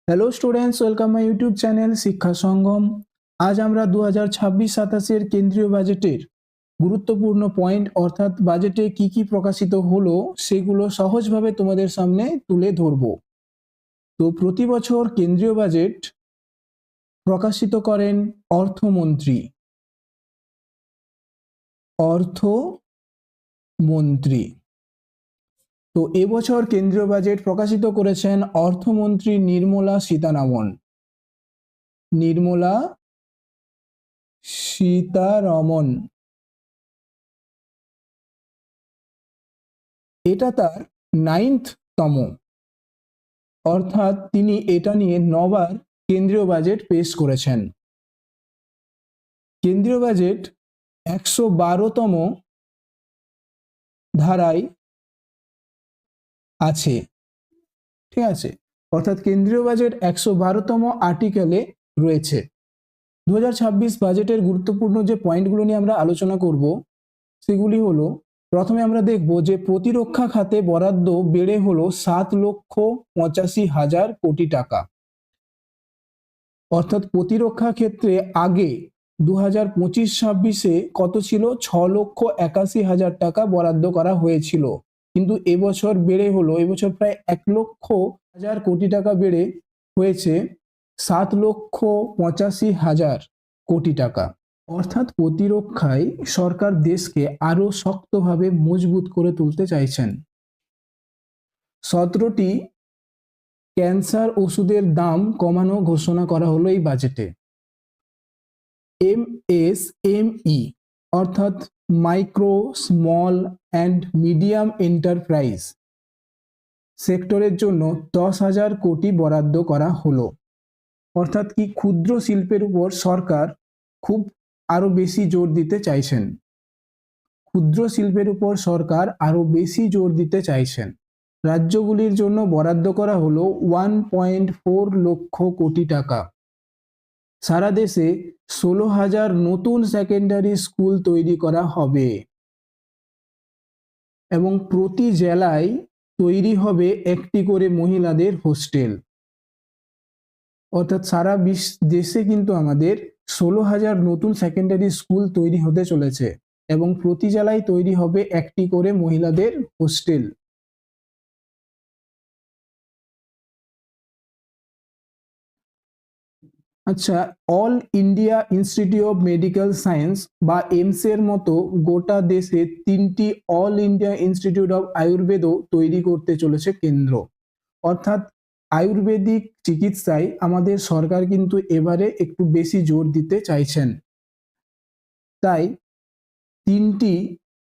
Hello students, welcome my YouTube channel শিক্ষা সঙ্গম। আজ আমরা 2026-27 কেন্দ্রীয় বাজেটের গুরুত্বপূর্ণ পয়েন্ট অর্থাৎ বাজেটে কি কি প্রকাশিত হলো সেগুলো সহজভাবে তোমাদের সামনে তুলে ধরব। তো প্রতি বছর কেন্দ্রীয় বাজেট প্রকাশিত করেন অর্থমন্ত্রী। তো এবছর কেন্দ্রীয় বাজেট প্রকাশিত করেছেন অর্থমন্ত্রী নির্মলা সীতারমন। এটা তার 9তম, অর্থাৎ তিনি এটা নিয়ে 9বার কেন্দ্রীয় বাজেট পেশ করেছেন। কেন্দ্রীয় বাজেট 112তম ধারায় আছে, ঠিক আছে, অর্থাৎ কেন্দ্রীয় বাজেট 112তম আর্টিকেলে রয়েছে। 2026 বাজেটের গুরুত্বপূর্ণ যে পয়েন্টগুলো নিয়ে আমরা আলোচনা করব সেগুলি হলো, প্রথমে আমরা দেখব যে প্রতিরক্ষা খাতে বরাদ্দ বেড়ে হলো 7,85,000 কোটি টাকা, অর্থাৎ প্রতিরক্ষা ক্ষেত্রে আগে 2025-26-এ কত ছিল, 6,81,000 টাকা বরাদ্দ করা হয়েছিল, কিন্তু এবছর বেড়ে হলো, এবছর প্রায় 1,00,000 কোটি টাকা বেড়ে হয়েছে 7,85,000 কোটি টাকা। অর্থাৎ প্রতিরক্ষায় সরকার দেশকে আরো শক্তভাবে মজবুত করে তুলতে চাইছেন। 17টি ক্যান্সার ওষুধের দাম কমানো ঘোষণা করা হলো এই বাজেটে। MSME অর্থাৎ micro, small and medium enterprise সেক্টরের জন্য 10,000 কোটি বরাদ্দ করা হলো। অর্থাৎ কি, ক্ষুদ্র শিল্পের উপর সরকার খুব আরো বেশি জোর দিতে চাইছেন, ক্ষুদ্র শিল্পের উপর সরকার আরো বেশি জোর দিতে চাইছেন। রাজ্যগুলির জন্য বরাদ্দ করা হলো 1.4 লক্ষ কোটি টাকা। সারা দেশে 16,000 নতুন সেকেন্ডারি স্কুল তৈরি করা হবে এবং প্রতি জেলায় তৈরি হবে একটি করে মহিলাদের হোস্টেল। অর্থাৎ সারা দেশে কিন্তু আমাদের 16,000 নতুন সেকেন্ডারি স্কুল তৈরি হতে চলেছে এবং প্রতি জেলায় তৈরি হবে একটি করে মহিলাদের হোস্টেল। আচ্ছা, all India institute of medical science বা এইমস এর মতো গোটা দেশে 3টি অল ইন্ডিয়া ইনস্টিটিউট অফ আয়ুর্বেদও তৈরি করতে চলেছে কেন্দ্র। অর্থাৎ আয়ুর্বেদিক চিকিৎসায় আমাদের সরকার কিন্তু এবারে একটু বেশি জোর দিতে চাইছেন, তাই 3টি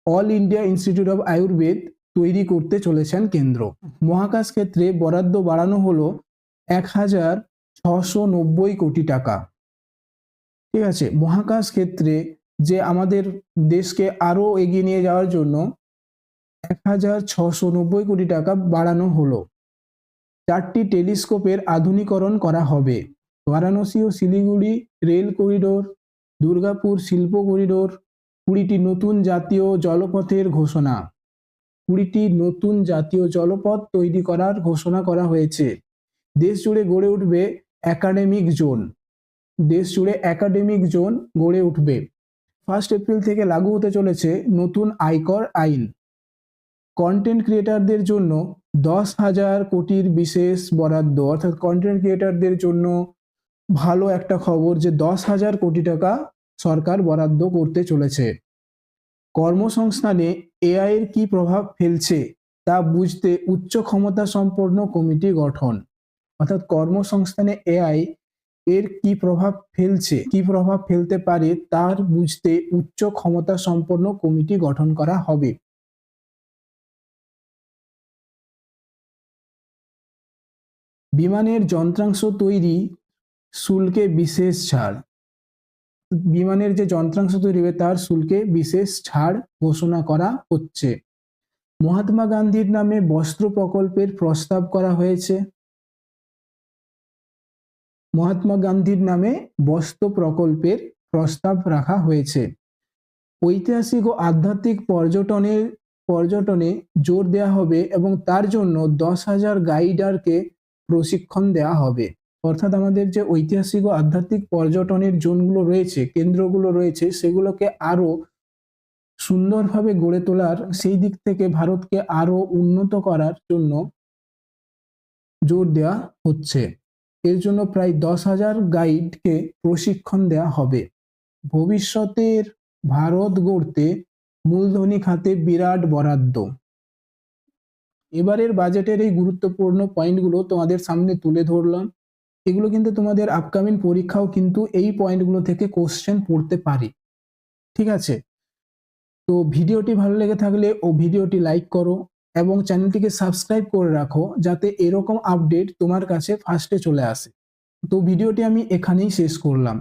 all India institute of Ayurveda তৈরি করতে চলেছেন কেন্দ্র। মহাকাশ ক্ষেত্রে বরাদ্দ বাড়ানো হলো 1,690 কোটি টাকা, ঠিক আছে। মহাকাশ ক্ষেত্রে যে আমাদের দেশকে আরো এগিয়ে নিয়ে যাওয়ার জন্য 1,690 কোটি টাকা বাড়ানো হলো। 4টি টেলিস্কোপের আধুনিকরণ করা হবে। বারাণসী ও শিলিগুড়ি রেল করিডোর, দুর্গাপুর শিল্প করিডোর, 20টি নতুন জাতীয় জলপথের ঘোষণা। 20টি নতুন জাতীয় জলপথ তৈরি করার ঘোষণা করা হয়েছে। দেশ জুড়ে গড়ে উঠবে একাডেমিক জোন, গড়ে উঠবে। 1 এপ্রিল থেকে লাগু হতে চলেছে নতুন আয়কর আইন। কন্টেন্ট ক্রিয়েটারদের জন্য 10,000 কোটির বিশেষ বরাদ্দ, অর্থাৎ কন্টেন্ট ক্রিয়েটারদের জন্য ভালো একটা খবর যে 10,000 কোটি টাকা সরকার বরাদ্দ করতে চলেছে। কর্মসংস্থানে এআই এর কি প্রভাব ফেলছে তা বুঝতে উচ্চ ক্ষমতা সম্পন্ন কমিটি গঠন। অর্থাৎ কর্মসংস্থানে এআই এর কি প্রভাব ফেলতে পারে তার বুঝতে উচ্চ ক্ষমতা সম্পন্ন কমিটি গঠন করা হবে। বিমানের যন্ত্রাংশ তৈরি শুল্কে বিশেষ ছাড়, বিমানের যে যন্ত্রাংশ তৈরি হবে তার শুল্কে বিশেষ ছাড় ঘোষণা করা হচ্ছে। মহাত্মা গান্ধীর নামে বস্ত্র প্রকল্পের প্রস্তাব করা হয়েছে। মহাত্মা গান্ধীর নামে বস্ত্র প্রকল্পের প্রস্তাব রাখা হয়েছে। ঐতিহাসিক ও আধ্যাত্মিক পর্যটনে জোর দেওয়া হবে এবং তার জন্য 10,000 গাইডারকে প্রশিক্ষণ দেওয়া হবে। অর্থাৎ আমাদের যে ঐতিহাসিক ও আধ্যাত্মিক পর্যটনের জোনগুলো রয়েছে, কেন্দ্রগুলো রয়েছে, সেগুলোকে আরো সুন্দরভাবে গড়ে তোলার, সেই দিক থেকে ভারতকে আরো উন্নত করার জন্য জোর দেওয়া হচ্ছে। এর জন্য প্রায় 10,000 গাইডকে প্রশিক্ষণ দেওয়া হবে। ভবিষ্যতের ভারত গড়তে মূলধনী খাতে বিরাট বরাদ্দ। এবারের বাজেটের এই গুরুত্বপূর্ণ পয়েন্টগুলো তোমাদের সামনে তুলে ধরলাম। এগুলো কিন্তু তোমাদের আপকামিং পরীক্ষাও কিন্তু এই পয়েন্টগুলো থেকে কোশ্চেন পড়তে পারে। ঠিক আছে, তো ভিডিওটি ভালো লেগে থাকলে ভিডিওটি লাইক করো এবং চ্যানেলটিকে সাবস্ক্রাইব করে রাখো, যাতে এরকম আপডেট তোমার কাছে ফার্স্টে চলে আসে। তো ভিডিওটি আমি এখানেই শেষ করলাম।